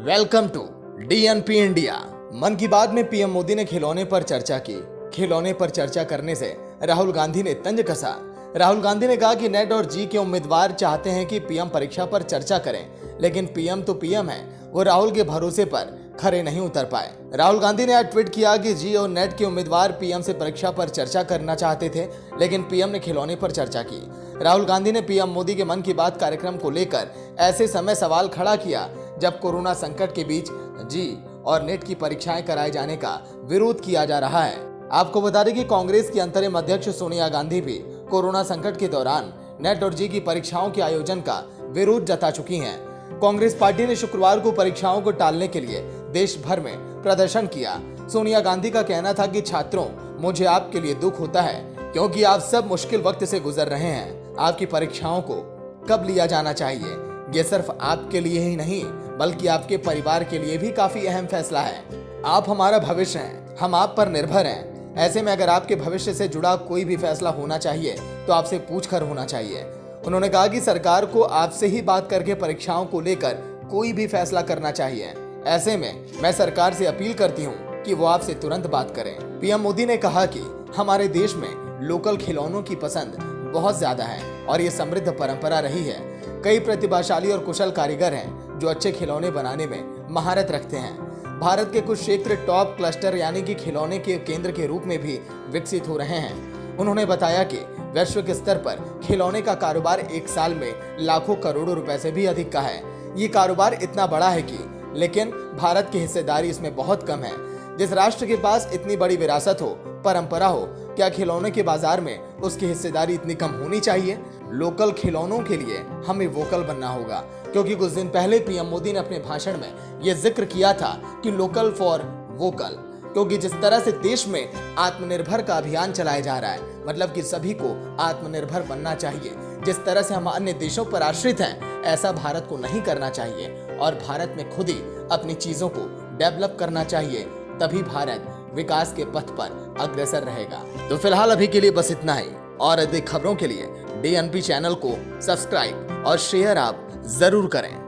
Welcome to DNP India. मन की बात में पीएम मोदी ने खिलौने पर चर्चा की। खिलौने पर चर्चा करने से राहुल गांधी ने तंज कसा। राहुल गांधी ने कहा कि नेट और जी के उम्मीदवार चाहते हैं कि पीएम परीक्षा पर चर्चा करें, लेकिन पीएम तो पीएम है, वो राहुल के भरोसे पर खरे नहीं उतर पाए। राहुल गांधी ने आज ट्वीट किया कि जी और नेट के उम्मीदवार पीएम से परीक्षा पर चर्चा करना चाहते थे, लेकिन पीएम ने खिलौने पर चर्चा की। राहुल गांधी ने पीएम मोदी के मन की बात कार्यक्रम को लेकर ऐसे समय सवाल खड़ा किया जब कोरोना संकट के बीच जी और नेट की परीक्षाएं कराए जाने का विरोध किया जा रहा है। आपको बता दें कि कांग्रेस की अंतरिम अध्यक्ष सोनिया गांधी भी कोरोना संकट के दौरान नेट और जी की परीक्षाओं के आयोजन का विरोध जता चुकी हैं। कांग्रेस पार्टी ने शुक्रवार को परीक्षाओं को टालने के लिए देश भर में प्रदर्शन किया। सोनिया गांधी का कहना था कि छात्रों, मुझे आपके लिए दुख होता है क्योंकि आप सब मुश्किल वक्त से गुजर रहे हैं। आपकी परीक्षाओं को कब लिया जाना चाहिए, ये सिर्फ आपके लिए ही नहीं बल्कि आपके परिवार के लिए भी काफी अहम फैसला है। आप हमारा भविष्य हैं, हम आप पर निर्भर हैं। ऐसे में अगर आपके भविष्य से जुड़ा कोई भी फैसला होना चाहिए तो आपसे पूछकर होना चाहिए। उन्होंने कहा कि सरकार को आपसे ही बात करके परीक्षाओं को लेकर कोई भी फैसला करना चाहिए। ऐसे में मैं सरकार से अपील करती हूँ कि वो आपसे तुरंत बात करें। पीएम मोदी ने कहा कि हमारे देश में लोकल खिलौनों की पसंद बहुत ज्यादा है और ये समृद्ध परंपरा रही है। कई प्रतिभाशाली और कुशल कारीगर हैं जो अच्छे खिलौने बनाने में महारत रखते हैं। भारत के कुछ क्षेत्र टॉप क्लस्टर यानी कि खिलौने के केंद्र के रूप में भी विकसित हो रहे हैं। उन्होंने बताया कि वैश्विक स्तर पर खिलौने का कारोबार एक साल में लाखों करोड़ों रुपए से भी अधिक का है। ये कारोबार इतना बड़ा है कि लेकिन भारत की हिस्सेदारी इसमें बहुत कम है। जिस राष्ट्र के पास इतनी बड़ी विरासत हो, परंपरा हो, क्या खिलौने के बाजार में उसकी हिस्सेदारी इतनी कम होनी चाहिए? लोकल खिलौनों के लिए हमें वोकल बनना होगा, क्योंकि कुछ दिन पहले पीएम मोदी ने अपने भाषण में यह जिक्र किया था कि लोकल फॉर वोकल, क्योंकि जिस तरह से देश में आत्मनिर्भर का अभियान चलाया जा रहा है, मतलब कि सभी को आत्मनिर्भर बनना चाहिए। जिस तरह से हम अन्य देशों पर आश्रित हैं, ऐसा भारत को नहीं करना चाहिए और भारत में खुद ही अपनी चीजों को डेवलप करना चाहिए, तभी भारत विकास के पथ पर अग्रसर रहेगा। तो फिलहाल अभी के लिए बस इतना ही, और अधिक खबरों के लिए डीएनपी चैनल को सब्सक्राइब और शेयर आप जरूर करें।